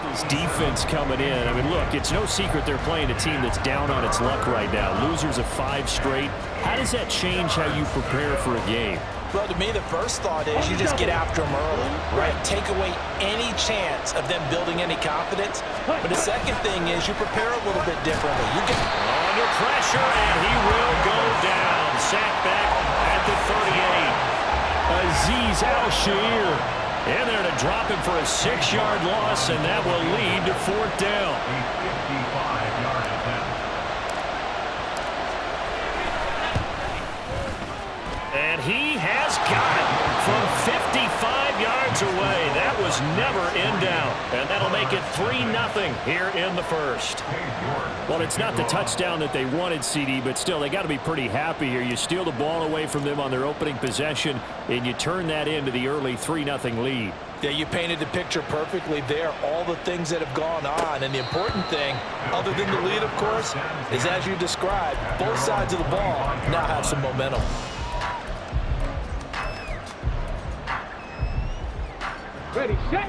This defense coming in. I mean, look, it's no secret they're playing a team that's down on its luck right now. Losers of 5 straight. How does that change how you prepare for a game? Well, to me, the first thought is you just get after them early, right? Take away any chance of them building any confidence. But the second thing is you prepare a little bit differently. You get under pressure, and he will go down. Sacked back at the 38. Azeez Al-Shaair in there to drop him for a 6-yard loss, and that will lead to 4th down. And he has got it from 55 yards away. That was never in doubt. And that'll make it 3-0 here in the first. Well, it's not the touchdown that they wanted, CD, but still, they got to be pretty happy here. You steal the ball away from them on their opening possession, and you turn that into the early 3-0 lead. Yeah, you painted the picture perfectly there, all the things that have gone on. And the important thing, other than the lead, of course, is as you described, both sides of the ball now have some momentum.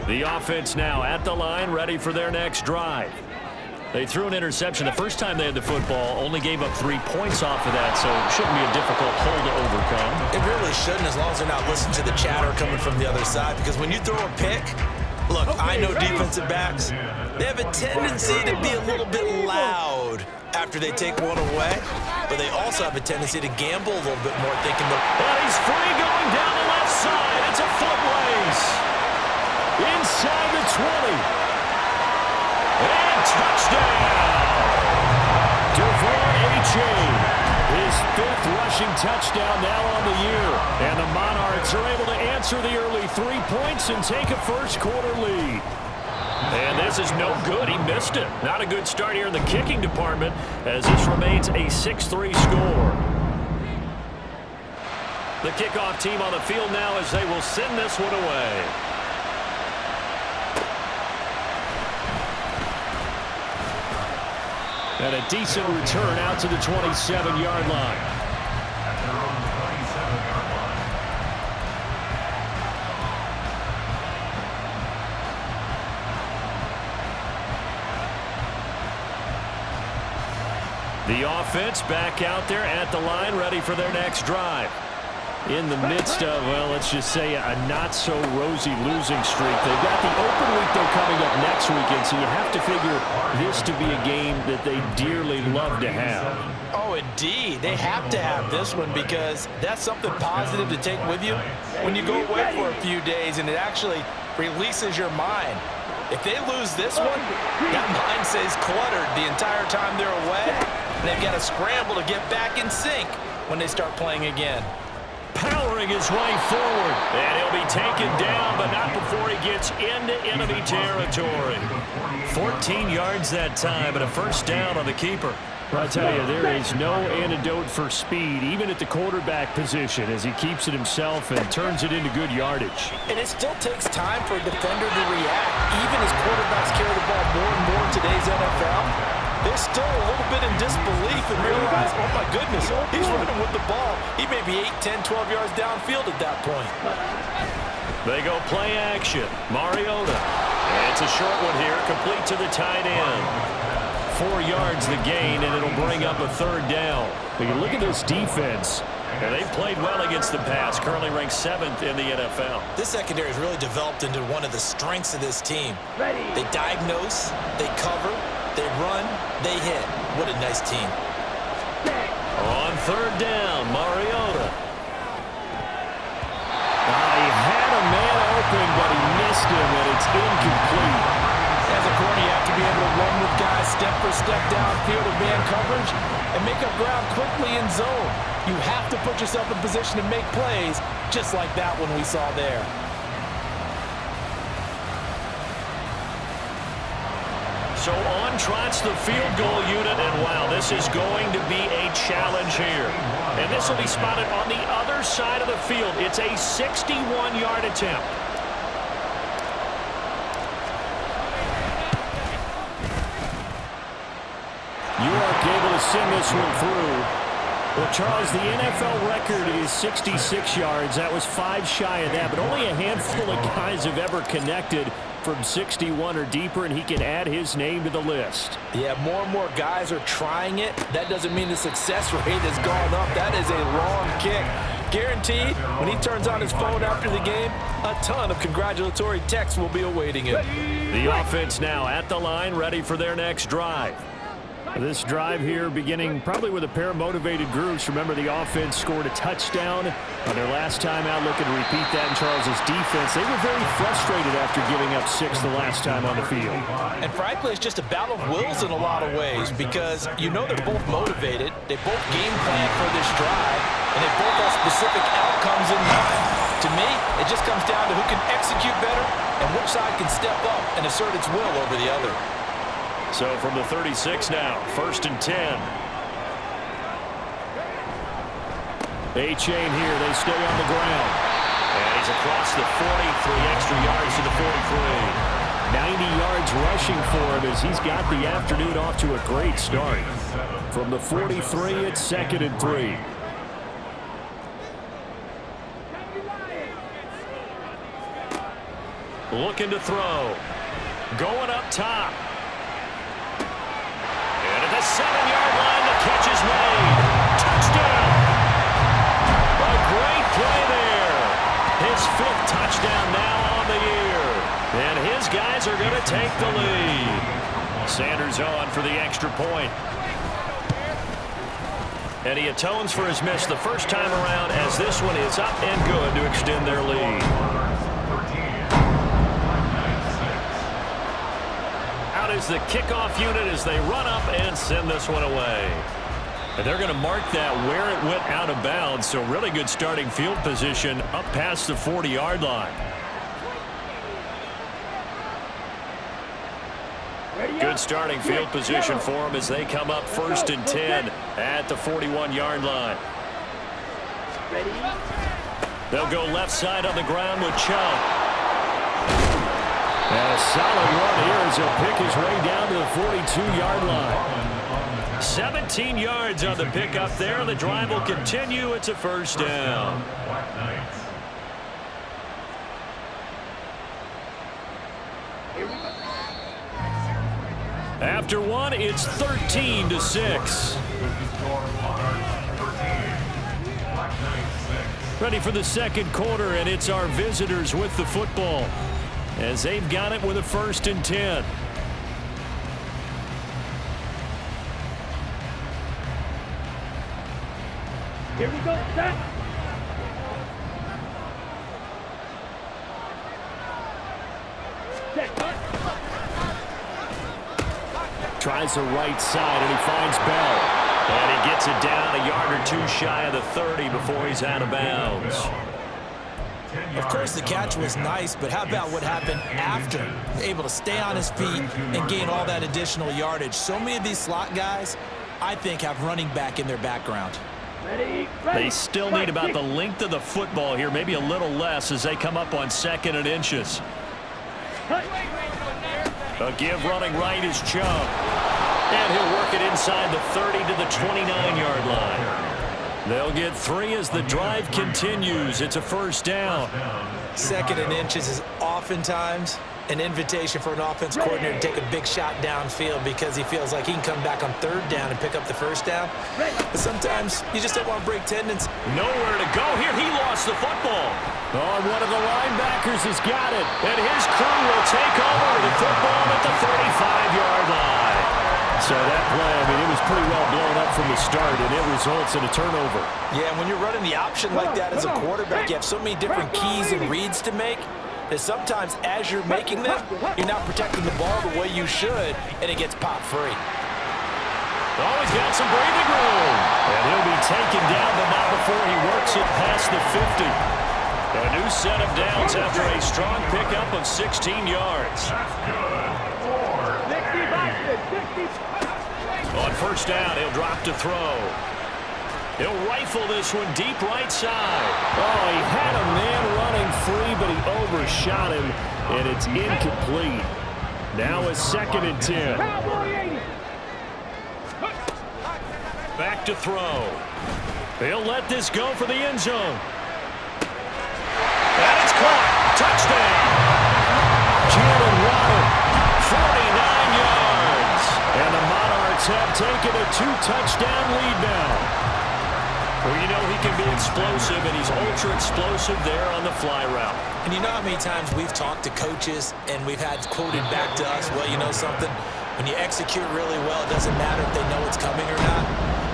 The offense now at the line, ready for their next drive. They threw an interception the first time they had the football, only gave up 3 points off of that, so it shouldn't be a difficult hole to overcome. It really shouldn't, as long as they're not listening to the chatter coming from the other side, because when you throw a pick, look, I know defensive backs, they have a tendency to be a little bit loud after they take one away, but they also have a tendency to gamble a little bit more, thinking that, but he's free going down the left side. It's a foot race. Inside the 20. And touchdown. Devon Achane. His 5th rushing touchdown now on the year. And the Monarchs are able to answer the early 3 points and take a first-quarter lead. And this is no good. He missed it. Not a good start here in the kicking department as this remains a 6-3 score. The kickoff team on the field now as they will send this one away. And a decent return out to the 27-yard line. The offense back out there at the line, ready for their next drive. In the midst of, well, let's just say a not-so-rosy losing streak. They've got the open week, though, coming up next weekend, so you have to figure this to be a game that they dearly love to have. Oh, indeed. They have to have this one because that's something positive to take with you when you go away for a few days, and it actually releases your mind. If they lose this one, that mind stays cluttered the entire time they're away, and they've got to scramble to get back in sync when they start playing again. Powering his way forward, and he'll be taken down, but not before he gets into enemy territory. 14 yards that time, and a first down on the keeper. I tell you, there is no antidote for speed, even at the quarterback position, as he keeps it himself and turns it into good yardage. And it still takes time for a defender to react. Even as quarterbacks carry the ball more and more in today's NFL, they're still a little bit in disbelief and realize, oh my goodness, he's running with the ball. He may be 8, 10, 12 yards downfield at that point. They go play action. Mariota. And it's a short one here, complete to the tight end. 4 yards the gain, and it'll bring up a 3rd down. But you look at this defense, and they played well against the pass, currently ranked 7th in the NFL. This secondary has really developed into one of the strengths of this team. They diagnose, they cover, they run, they hit. What a nice team. On 3rd down, Mariota. He had a man open, but he missed him, and it's incomplete. As a corner, you have to be able to run with guys step for step downfield of man coverage and make up ground quickly in zone. You have to put yourself in position to make plays, just like that one we saw there. So on trots the field goal unit, and wow, this is going to be a challenge here. And this will be spotted on the other side of the field. It's a 61-yard attempt. York able to send this one through. Well, Charles, the NFL record is 66 yards. That was 5 shy of that, but only a handful of guys have ever connected from 61 or deeper, and he can add his name to the list. Yeah, more and more guys are trying it. That doesn't mean the success rate has gone up. That is a long kick. Guaranteed, when he turns on his phone after the game, a ton of congratulatory texts will be awaiting him. The offense now at the line, ready for their next drive. This drive here beginning probably with a pair of motivated groups. Remember, the offense scored a touchdown on their last time out, looking to repeat that in Charles's defense. They were very frustrated after giving up 6 the last time on the field. And frankly, it's just a battle of wills in a lot of ways because you know they're both motivated. They both game plan for this drive, and they both have specific outcomes in mind. To me, it just comes down to who can execute better and which side can step up and assert its will over the other. So from the 36 now, 1st and 10. A-chain here, they stay on the ground. And he's across the 40, 3 extra yards to the 43. 90 yards rushing for him as he's got the afternoon off to a great start. From the 43, it's 2nd and 3. Looking to throw. Going up top. And at the 7-yard line, the catch is made. Touchdown! A great play there. His 5th touchdown now on the year. And his guys are going to take the lead. Sanders on for the extra point. And he atones for his miss the first time around as this one is up and good to extend their lead. Is the kickoff unit as they run up and send this one away. And they're going to mark that where it went out of bounds, so really good starting field position up past the 40-yard line. Good starting field position for them as they come up 1st and 10 at the 41-yard line. They'll go left side on the ground with Chubb. And a solid run here as he'll pick his way down to the 42-yard line. 17 yards on the pickup there. The drive will continue. It's a 1st down. After one, it's 13-6. Ready for the 2nd quarter, and it's our visitors with the football, as they've got it with a 1st and 10. Here we go, set. Tries the right side, and he finds Bell. And he gets it down a yard or 2 shy of the 30 before he's out of bounds. Of course, the catch was nice, but how about what happened after? Able to stay on his feet and gain all that additional yardage. So many of these slot guys, I think, have running back in their background. They still need about the length of the football here, maybe a little less as they come up on 2nd and inches. A give running right is Chubb. And he'll work it inside the 30 to the 29-yard line. They'll get 3 as the drive continues. It's a 1st down. 2nd and inches is oftentimes an invitation for an offense coordinator to take a big shot downfield because he feels like he can come back on 3rd down and pick up the 1st down. But sometimes you just don't want to break tendons. Nowhere to go here. He lost the football. Oh, one of the linebackers has got it. And his crew will take over with the football at the 35-yard line. So that play, I mean, it was pretty well blown up from the start, and it results in a turnover. Yeah, when you're running the option like that as a quarterback, you have so many different keys and reads to make that sometimes as you're making them, you're not protecting the ball the way you should, and it gets popped free. Oh, he's got some breathing room. And he'll be taken down, but not before he works it past the 50. A new set of downs after a strong pickup of 16 yards. On 1st down, he'll drop to throw. He'll rifle this one deep right side. Oh, he had a man running free, but he overshot him, and it's incomplete. Now a 2nd and 10. Back to throw. He'll let this go for the end zone. And it's caught. Touchdown. Jalen Waddle, 49 yards. And the Monarchs have taken a 2-touchdown lead now. Well, you know he can be explosive, and he's ultra-explosive there on the fly route. And you know how many times we've talked to coaches and we've had quoted back to us, well, you know something? When you execute really well, it doesn't matter if they know it's coming or not.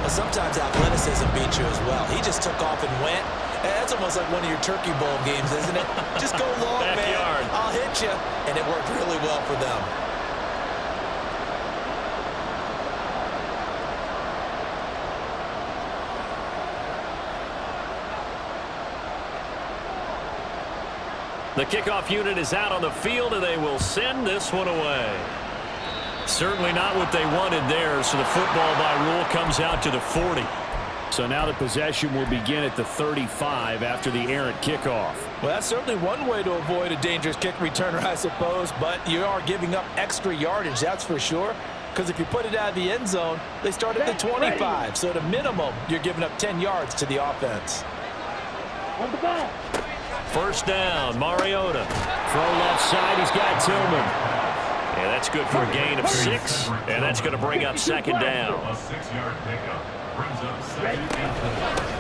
But sometimes athleticism beats you as well. He just took off and went. That's almost like one of your Turkey Bowl games, isn't it? Just go long, man. I'll hit you. And it worked really well for them. The kickoff unit is out on the field, and they will send this one away. Certainly not what they wanted there, so the football by rule comes out to the 40. So now the possession will begin at the 35 after the errant kickoff. Well, that's certainly one way to avoid a dangerous kick returner, I suppose, but you are giving up extra yardage, that's for sure. Because if you put it out of the end zone, they start at the 25. So at a minimum, you're giving up 10 yards to the offense. On the ball. First down, Mariota. Throw left side, he's got Tillman. And that's good for a gain of 6, and that's going to bring up second down.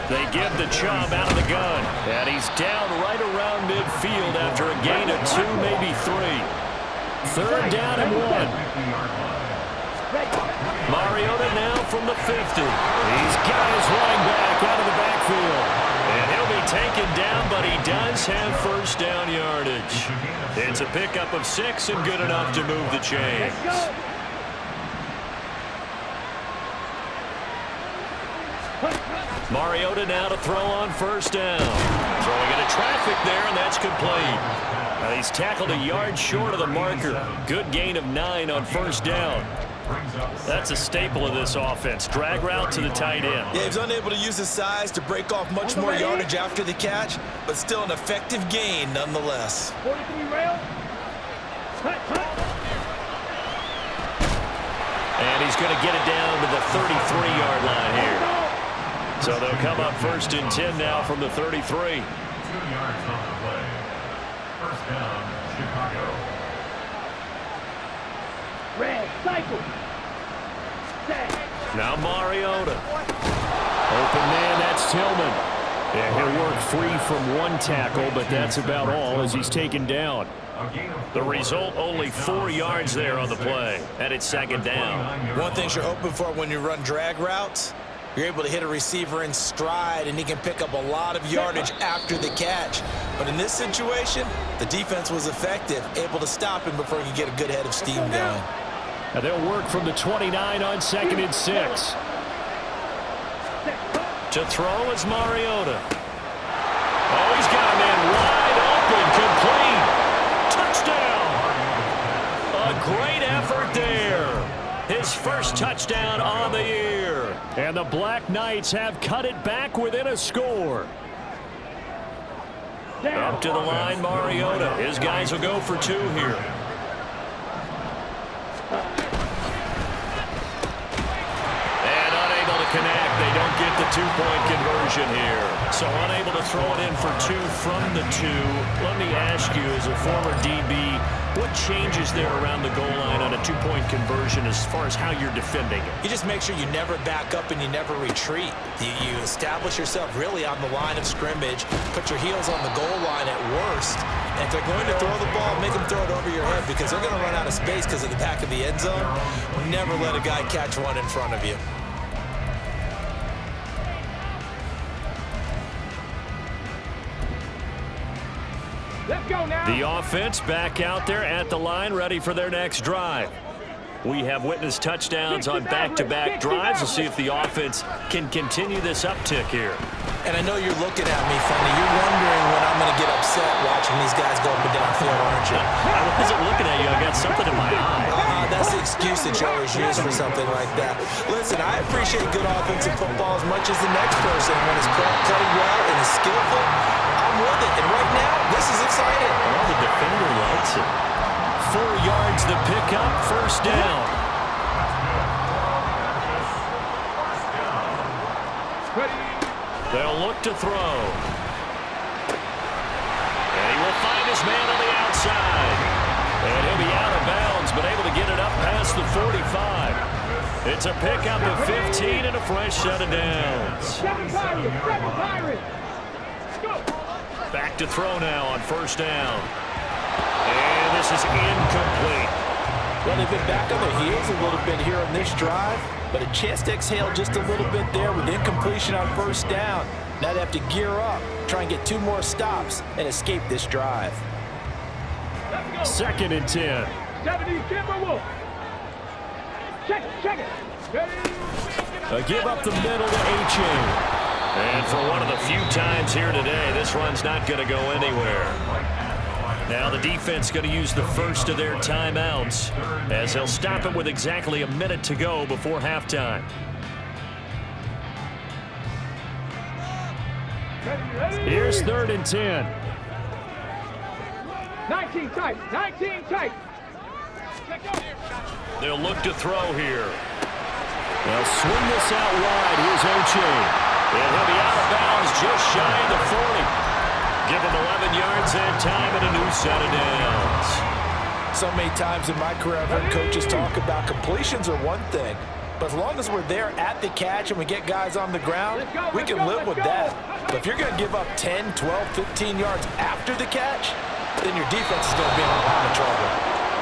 They give the Chubb out of the gun, and he's down right around midfield after a gain of 2, maybe 3. Third down and 1. Mariota now from the 50. He's got his running back out of the backfield. And he'll be taken down, but he does have first down yardage. It's a pickup of 6 and good enough to move the chains. Mariota now to throw on first down. Throwing into traffic there, and that's complete. He's tackled a yard short of the marker. Good gain of 9 on first down. That's a staple of this offense. Drag route to the tight end. Yeah, he was unable to use his size to break off much more yardage after the catch, but still an effective gain nonetheless. 43 rail. And he's going to get it down to the 33-yard line here. So they'll come up first and 10 now from the 33. 2 yards on the play. First down, Chicago. Red, cycle. Now Mariota. Open man, that's Tillman. And he'll work free from one tackle, but that's about all as he's taken down. The result, only 4 yards there on the play. And it's second down. One thing you're hoping for when you run drag routes, you're able to hit a receiver in stride, and he can pick up a lot of yardage after the catch. But in this situation, the defense was effective, able to stop him before he could get a good head of steam going. And they'll work from the 29 on second and 6. To throw is Mariota. Oh, he's got a man wide open, complete. Touchdown. A great effort there. His first touchdown on the year. And the Black Knights have cut it back within a score. Up to the line, Mariota. His guys will go for 2 here. And unable to connect. They don't get the 2-point conversion here. So unable to throw it in for 2 from the 2. Let me ask you, as a former DB, what changes there around the goal line on a 2-point conversion as far as how you're defending it? You just make sure you never back up and you never retreat. You establish yourself really on the line of scrimmage, put your heels on the goal line at worst, and if they're going to throw the ball, make them throw it over your head because they're going to run out of space because of the back of the end zone. Never let a guy catch one in front of you. Let's go now. The offense back out there at the line, ready for their next drive. We have witnessed touchdowns on back-to-back drives. We'll see if the offense can continue this uptick here. And I know you're looking at me funny. You're wondering when I'm going to get upset watching these guys go up and down field, aren't you? I wasn't looking at you. I got something in my eye. That's the excuse that you always use for something like that. Listen, I appreciate good offensive football as much as the next person. When it's playing well and is skillful, I'm with it. And right now, this is exciting. Well, the defender likes it. 4 yards the pickup, first down. They'll look to throw. And he will find his man on the outside. And he'll be out of bounds, but able to get it up past the 45. It's a pickup of 15 and a fresh set of downs. Back to throw now on first down. And this is incomplete. Well, they've been back on their heels a little bit here on this drive, but a chance to exhale just a little bit there with incompletion on first down. Now they have to gear up, try and get 2 more stops, and escape this drive. 2nd and 10. 70, Timberwolf. Check it. A give up the middle to H.A. And for one of the few times here today, this run's not going to go anywhere. Now the defense going to use the first of their timeouts as they'll stop it with exactly a minute to go before halftime. Here's 3rd and 10. 19 tight. They'll look to throw here. They'll swing this out wide. Here's O'Shea. And he'll be out of bounds just shy of the 40. Give him 11 yards and time and a new set of downs. So many times in my career, I've heard coaches talk about completions are one thing, but as long as we're there at the catch and we get guys on the ground, we can live with that. But if you're going to give up 10, 12, 15 yards after the catch, then your defense is going to be in a lot of trouble.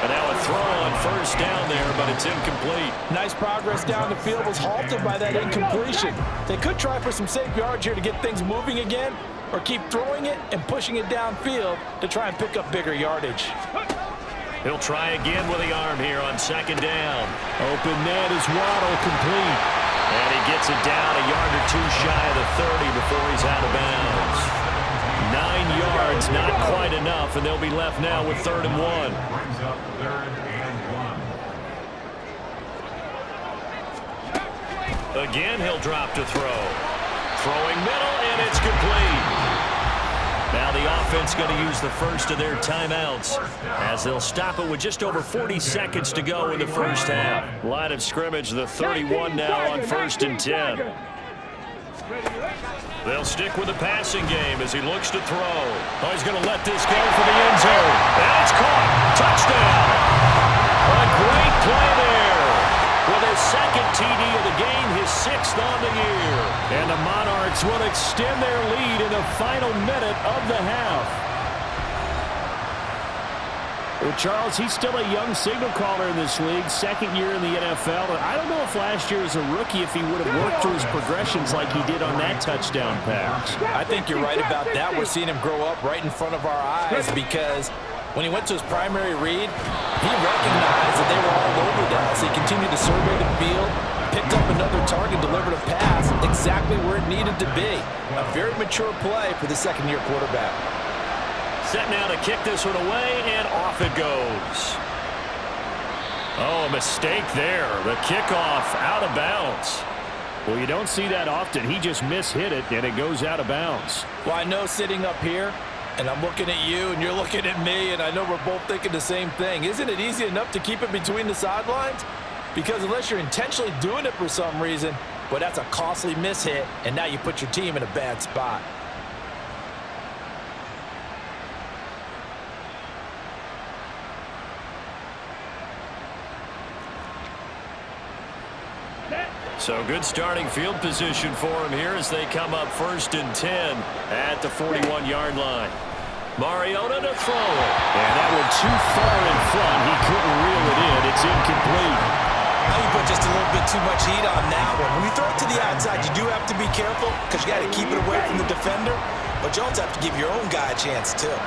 And now a throw on first down there, but it's incomplete. Nice progress down the field was halted by that incompletion. They could try for some safe yards here to get things moving again, or keep throwing it and pushing it downfield to try and pick up bigger yardage. He'll try again with the arm here on 2nd down. Open net is Waddle, complete. And he gets it down a yard or 2 shy of the 30 before he's out of bounds. 9 yards, not quite enough, and they'll be left now with 3rd and 1. Again, he'll drop to throw. Throwing middle, and it's complete. Now the offense going to use the first of their timeouts as they'll stop it with just over 40 seconds to go in the first half. Line of scrimmage, the 31 now on 1st and 10. They'll stick with the passing game as he looks to throw. Oh, he's going to let this go for the end zone. And it's caught. Touchdown. A great play there. With his 2nd TD of the game, his 6th on the year. And the Monarchs will extend their lead in the final minute of the half. Well, Charles, he's still a young signal caller in this league, 2nd year in the NFL. And I don't know if last year as a rookie if he would have worked through his progressions like he did on that touchdown pass. I think you're right about that. We're seeing him grow up right in front of our eyes because when he went to his primary read, he recognized that they were all over that. So he continued to survey the field, picked up another target, delivered a pass exactly where it needed to be. A very mature play for the 2nd-year quarterback. Set now to kick this one away, and off it goes. Oh, a mistake there. The kickoff out of bounds. Well, you don't see that often. He just mishit it, and it goes out of bounds. Well, I know sitting up here, and I'm looking at you, and you're looking at me, and I know we're both thinking the same thing. Isn't it easy enough to keep it between the sidelines? Because unless you're intentionally doing it for some reason, well, that's a costly mishit, and now you put your team in a bad spot. So good starting field position for him here as they come up 1st and 10 at the 41-yard line. Mariota to throw it. And that one too far in front. He couldn't reel it in. It's incomplete. Now you put just a little bit too much heat on that one. When you throw it to the outside, you do have to be careful because you got to keep it away from the defender. But you also have to give your own guy a chance, too.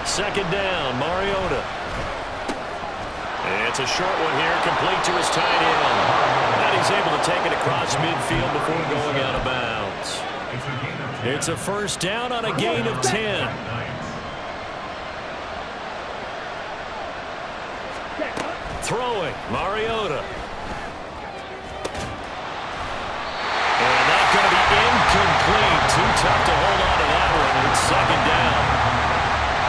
2nd down, Mariota. It's a short one here, complete to his tight end. And he's able to take it across midfield before going out of bounds. It's a 1st down on a gain of 10. Throwing, Mariota. And that's going to be incomplete. Too tough to hold on to that one. It's 2nd down.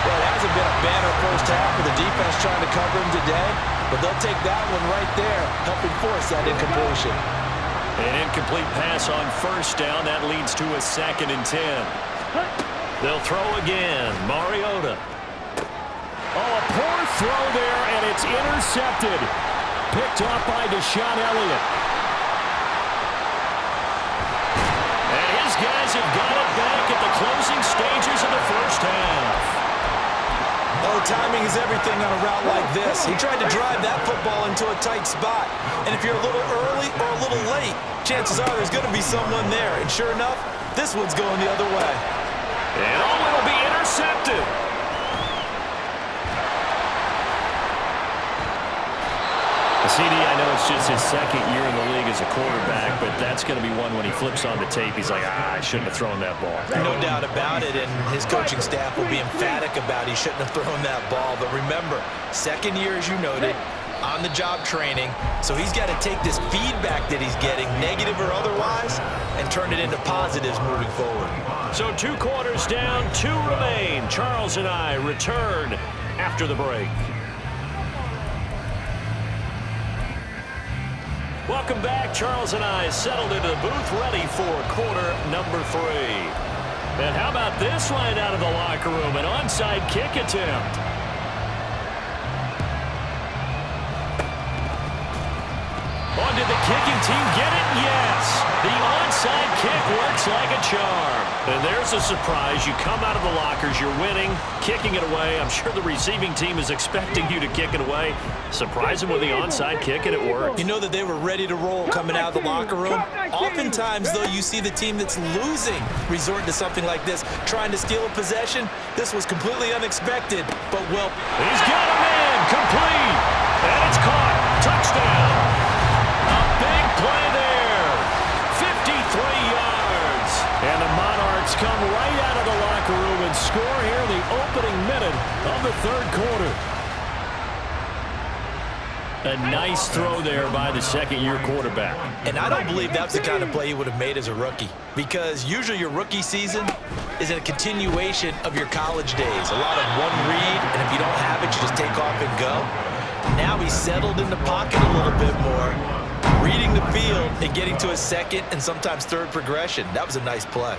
Well, it hasn't been a banner first half with the defense trying to cover him today, but they'll take that one right there, helping force that incompletion. An incomplete pass on first down. That leads to a 2nd and 10. They'll throw again. Mariota. Oh, a poor throw there, and it's intercepted. Picked up by Deshaun Elliott. And his guys have got it back at the closing stages of the first half. Oh, timing is everything on a route like this. He tried to drive that football into a tight spot. And if you're a little early or a little late, chances are there's going to be someone there. And sure enough, this one's going the other way. And oh, it'll be intercepted. CD, I know it's just his 2nd year in the league as a quarterback, but that's going to be one when he flips on the tape. He's like, I shouldn't have thrown that ball. No doubt about it, and his coaching staff will be emphatic about he shouldn't have thrown that ball. But remember, 2nd year, as you noted, on-the-job training, so he's got to take this feedback that he's getting, negative or otherwise, and turn it into positives moving forward. So 2 quarters down, 2 remain. Charles and I return after the break. Welcome back. Charles and I settled into the booth, ready for quarter number 3. And how about this line out of the locker room? An onside kick attempt. Oh, did the kicking team get it? Yes. The onside kick works like a charm. And there's a surprise. You come out of the lockers, you're winning, kicking it away. I'm sure the receiving team is expecting you to kick it away. Surprise them with the onside kick, and it worked. You know that they were ready to roll coming out of the locker room. Oftentimes, though, you see the team that's losing resort to something like this, trying to steal a possession. This was completely unexpected, but well. He's got a man, complete, and it's caught. Touchdown. A big play there. 53 yards. And the Monarchs come right out of the locker room and score here in the opening minute of the 3rd quarter. A nice throw there by the 2nd-year quarterback. And I don't believe that's the kind of play he would have made as a rookie, because usually your rookie season is a continuation of your college days. A lot of one read, and if you don't have it, you just take off and go. Now he's settled in the pocket a little bit more, reading the field and getting to his 2nd and sometimes 3rd progression. That was a nice play.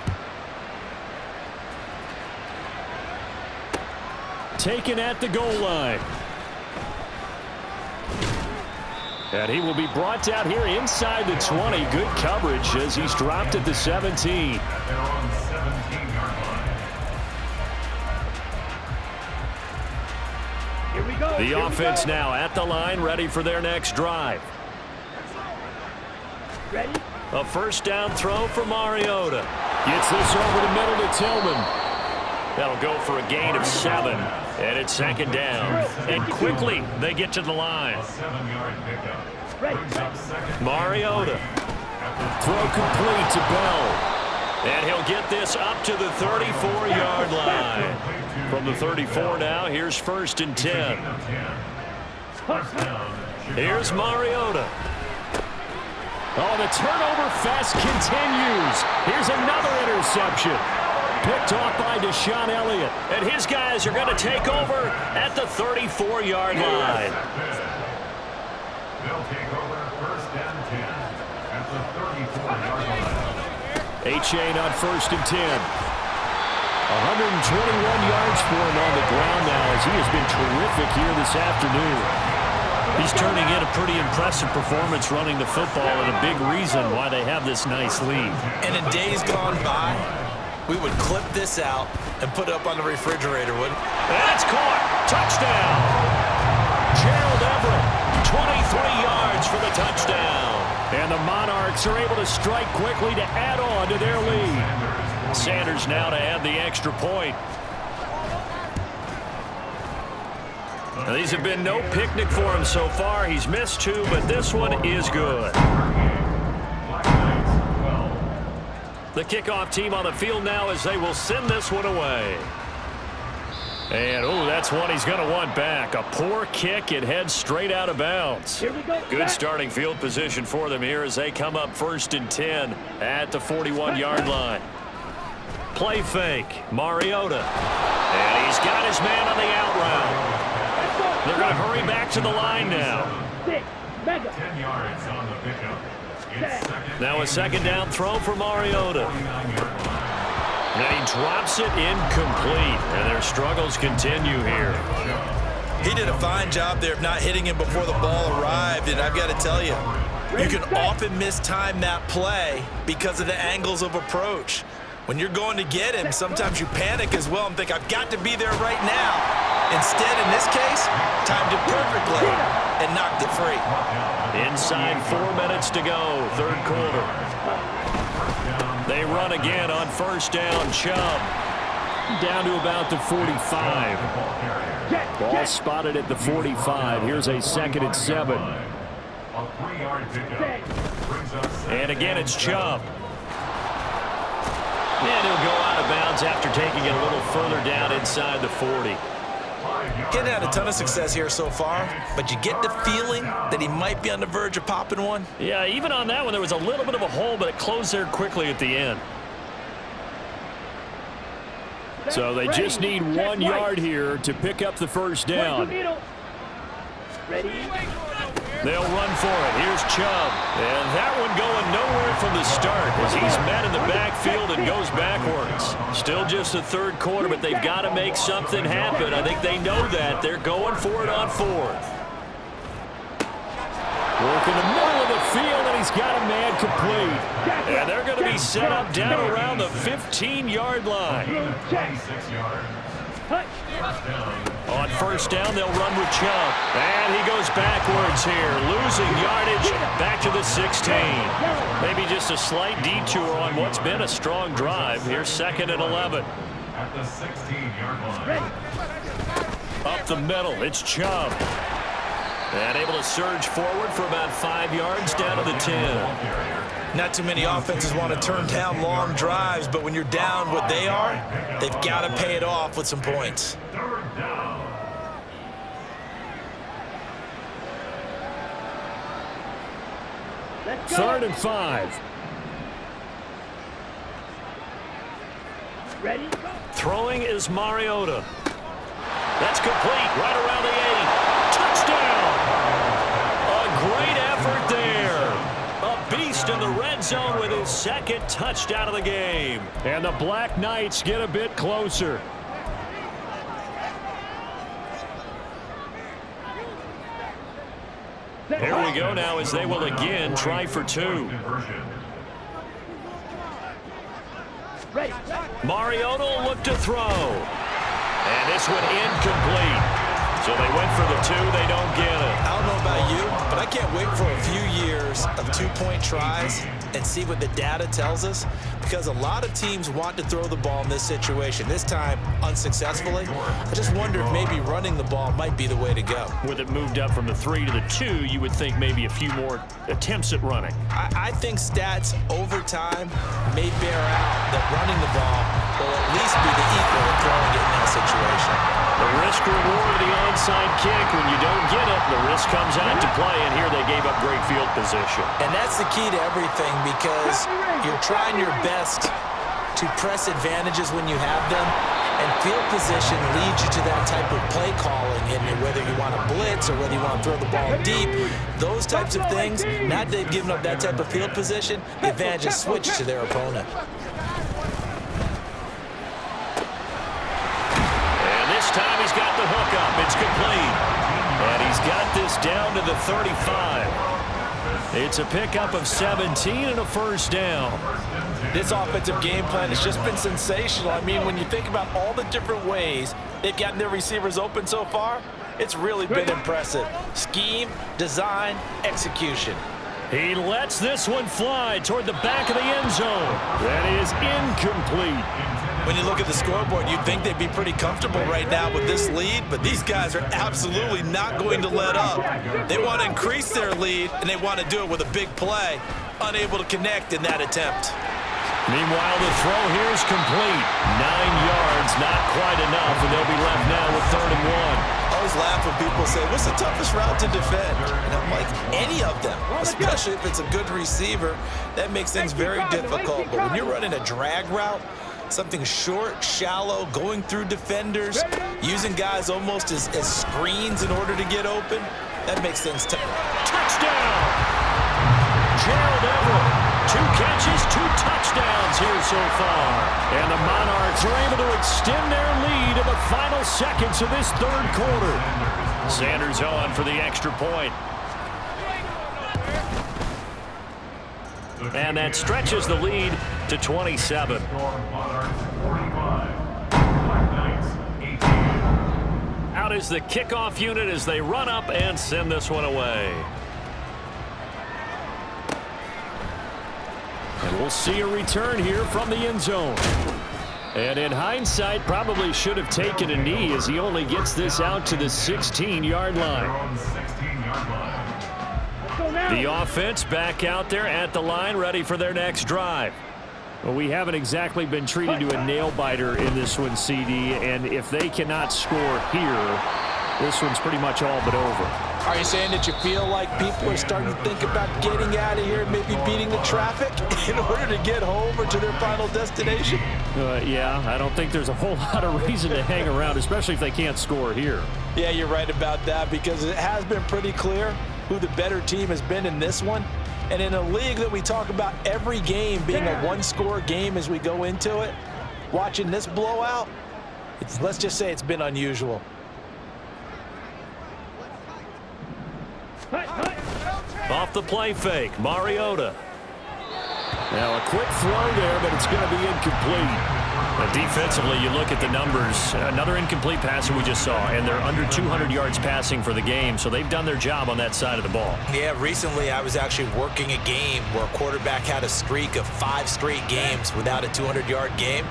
Taken at the goal line. And he will be brought down here inside the 20. Good coverage as he's dropped at the 17. Here we go. The offense now at the line, ready for their next drive. Ready? A 1st down throw for Mariota. Gets this over the middle to Tillman. That'll go for a gain of 7. And it's 2nd down. And quickly they get to the line. Mariota. Throw complete to Bell. And he'll get this up to the 34-yard line. From the 34 now, here's 1st and 10. Here's Mariota. Oh, the turnover fest continues. Here's another interception. Picked off by Deshaun Elliott. And his guys are going to take over at the 34-yard line. They'll take over 1st and 10 at the 34-yard line. Achane on 1st and 10. 121 yards for him on the ground now as he has been terrific here this afternoon. He's turning in a pretty impressive performance running the football and a big reason why they have this nice lead. And in days gone by, we would clip this out and put it up on the refrigerator, wouldn't we? That's caught. Touchdown. Gerald Everett, 23 yards for the touchdown. And the Monarchs are able to strike quickly to add on to their lead. Sanders now to add the extra point. Now, these have been no picnic for him so far. He's missed 2, but this one is good. The kickoff team on the field now as they will send this one away. And, oh, that's one he's going to want back. A poor kick. It heads straight out of bounds. Here we go. Good starting field position for them here as they come up 1st and 10 at the 41-yard line. Play fake. Mariota. And he's got his man on the out route. They're going to hurry back to the line now. 6. Mega. 10 yards on the pickup. Now a second down throw for Mariota. And he drops it incomplete. And their struggles continue here. He did a fine job there of not hitting him before the ball arrived. And I've got to tell you, you can often mistime that play because of the angles of approach. When you're going to get him, sometimes you panic as well and think, I've got to be there right now. Instead, in this case, timed it perfectly and knocked it free. Inside 4 minutes to go, third quarter. They run again on first down. Chubb down to about the 45. Ball spotted at the 45. Here's a 2nd and 7. And again, it's Chubb. And he'll go out of bounds after taking it a little further down inside the 40. Getting had a ton of success here so far, but you get the feeling that he might be on the verge of popping one. Yeah, even on that one, there was a little bit of a hole, but it closed there quickly at the end. So they just need 1 yard here to pick up the first down. They'll run for it. Here's Chubb. And that one going nowhere from the start as he's met in the backfield and goes backwards. Still just the third quarter, but they've got to make something happen. I think they know that. They're going for it on 4th. Work in the middle of the field, and he's got a man complete. And they're going to be set up down around the 15-yard line. On first down, they'll run with Chubb. And he goes backwards here, losing yardage back to the 16. Maybe just a slight detour on what's been a strong drive. Here's 2nd and 11. At the 16-yard line. Up the middle, it's Chubb. And able to surge forward for about 5 yards down to the 10. Not too many offenses want to turn down long drives, but when you're down what they are, they've got to pay it off with some points. Third down. Third and 5. Ready? Throwing is Mariota. That's complete right around the 80. Touchdown! A great effort there. A beast in the red zone with his 2nd touchdown of the game. And the Black Knights get a bit closer. Here we go now as they will again try for 2. Mariota will look to throw. And this one incomplete. So they went for the 2. They don't get it. I don't know about you, but I can't wait for a few years of 2-point tries and see what the data tells us, because a lot of teams want to throw the ball in this situation, this time unsuccessfully. I just wonder if maybe running the ball might be the way to go. With it moved up from the 3 to the 2, you would think maybe a few more attempts at running. I think stats over time may bear out that running the ball will at least be the equal of throwing it in that situation. The risk reward of the onside kick. When you don't get it, the risk comes out to play, and here they gave up great field position. And that's the key to everything, because you're trying your best to press advantages when you have them, and field position leads you to that type of play calling, and whether you want to blitz or whether you want to throw the ball deep, those types of things. Now that they've given up that type of field position, the advantage is switched to their opponent. This time he's got the hook up. It's complete. And he's got this down to the 35. It's a pickup of 17 and a first down. This offensive game plan has just been sensational. I mean, when you think about all the different ways they've gotten their receivers open so far, it's really been impressive. Scheme, design, execution. He lets this one fly toward the back of the end zone. That is incomplete. When you look at the scoreboard, you'd think they'd be pretty comfortable right now with this lead, but these guys are absolutely not going to let up. They want to increase their lead, and they want to do it with a big play. Unable to connect in that attempt. Meanwhile, the throw here is complete. 9 yards, not quite enough, and they'll be left now with 3rd and 1. I always laugh when people say, what's the toughest route to defend? And I'm like, any of them, especially if it's a good receiver. That makes things very difficult. But when you're running a drag route, something short, shallow, going through defenders, using guys almost as screens in order to get open, that makes things tough. Touchdown! Gerald Everett. 2 catches, 2 touchdowns here so far. And the Monarchs are able to extend their lead in the final seconds of this third quarter. Sanders on for the extra point. And that stretches the lead to 27. Out is the kickoff unit as they run up and send this one away. And we'll see a return here from the end zone. And in hindsight, probably should have taken a knee as he only gets this out to the 16-yard line. The offense back out there at the line, ready for their next drive. Well, we haven't exactly been treated to a nail-biter in this one, CD, and if they cannot score here, this one's pretty much all but over. Are you saying that you feel like people are starting to think about getting out of here and maybe beating the traffic in order to get home or to their final destination? Yeah, I don't think there's a whole lot of reason to hang around, especially if they can't score here. Yeah, you're right about that because it has been pretty clear who the better team has been in this one. And in a league that we talk about every game being a one-score game as we go into it, watching this blowout, let's just say it's been unusual. Off the play fake, Mariota. Now a quick throw there, but it's going to be incomplete. Defensively, you look at the numbers. Another incomplete pass that we just saw, and they're under 200 yards passing for the game, so they've done their job on that side of the ball. Yeah, recently I was actually working a game where a quarterback had a streak of 5 straight games without a 200-yard game,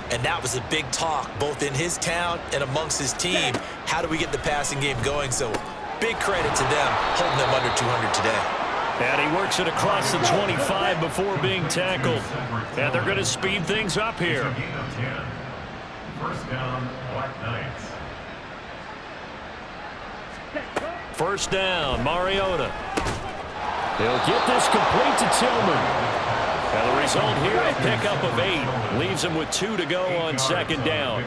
and that was a big talk both in his town and amongst his team. How do we get the passing game going? So big credit to them holding them under 200 today. And he works it across the 25 before being tackled. And they're going to speed things up here. First down, Black Knights. First down, Mariota. He'll get this complete to Tillman. And the result here, a pickup of 8. Leaves him with 2 to go on second down.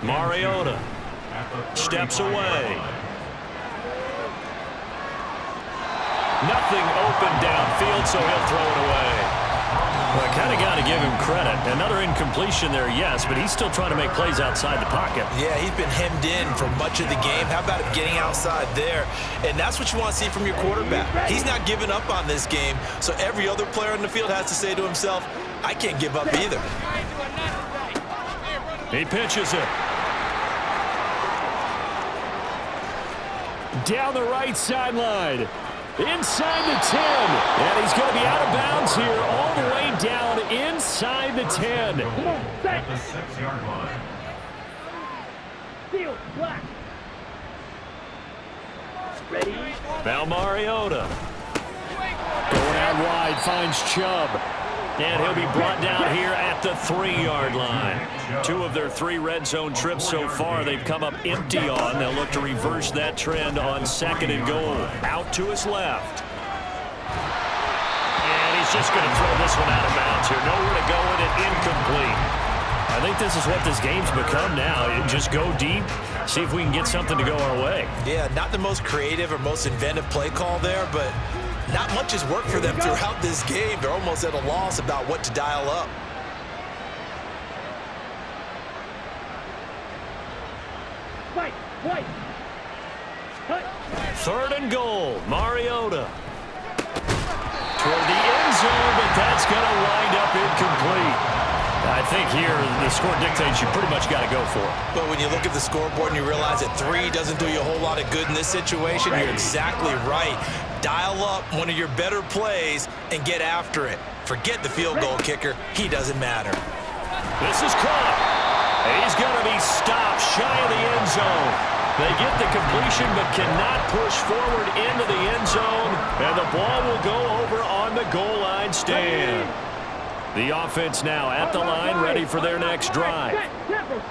Mariota steps away. Nothing open downfield, so he'll throw it away. Well, I kind of got to give him credit. Another incompletion there, yes, but he's still trying to make plays outside the pocket. Yeah, he's been hemmed in for much of the game. How about him getting outside there? And that's what you want to see from your quarterback. He's not giving up on this game, so every other player on the field has to say to himself, I can't give up either. He pitches it. Down the right sideline. Inside the 10. And he's going to be out of bounds here all the way down inside the 10. At the 6-yard line. Steal, black. Ready? Now Mariota. Going out wide, finds Chubb. And he'll be brought down here at the 3-yard line. 2 of their 3 red zone trips so far they've come up empty on. They'll look to reverse that trend on second and goal. Out to his left. And he's just going to throw this one out of bounds here. Nowhere to go with it, incomplete. I think this is what this game's become now. Just go deep, see if we can get something to go our way. Yeah, not the most creative or most inventive play call there, but not much has worked for them throughout this game. They're almost at a loss about what to dial up. Fight, fight. Third and goal, Mariota. Toward the end zone, but that's going to wind up incomplete. I think here the score dictates you pretty much got to go for it. But when you look at the scoreboard and you realize that 3 doesn't do you a whole lot of good in this situation, you're exactly right. Dial up one of your better plays and get after it. Forget the field goal kicker. He doesn't matter. This is caught. He's going to be stopped shy of the end zone. They get the completion but cannot push forward into the end zone. And the ball will go over on the goal line stand. The offense now at the line, ready for their next drive.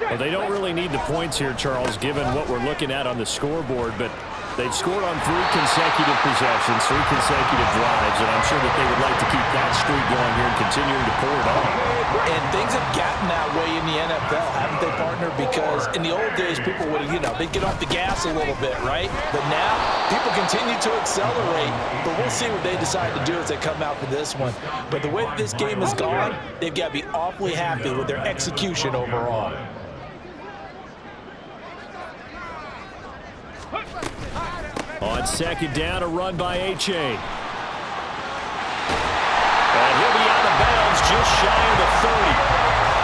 Well, they don't really need the points here, Charles, given what we're looking at on the scoreboard, but they've scored on 3 consecutive possessions, 3 consecutive drives, and I'm sure that they would like to keep that streak going here and continuing to pour it on. And things have gotten that way in the NFL, haven't they partner? Because in the old days, people would, they'd get off the gas a little bit, right? But now, people continue to accelerate. But we'll see what they decide to do as they come out for this one. But the way that this game has gone, they've got to be awfully happy with their execution overall. On second down, a run by H.A. And he'll be out of bounds just shy of the 30.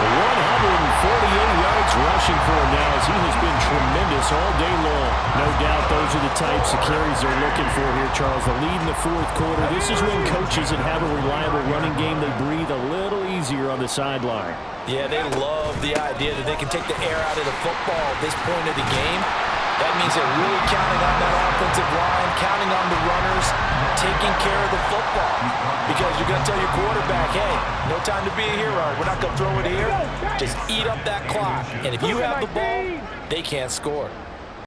148 yards rushing for him now as he has been tremendous all day long. No doubt those are the types of carries they're looking for here, Charles. The lead in the fourth quarter. This is when coaches that have a reliable running game, they breathe a little easier on the sideline. Yeah, they love the idea that they can take the air out of the football at this point of the game. That means they're really counting on that offensive line, counting on the runners, taking care of the football. Because you're going to tell your quarterback, hey, no time to be a hero. We're not going to throw it here. Just eat up that clock. And if you have the ball, they can't score.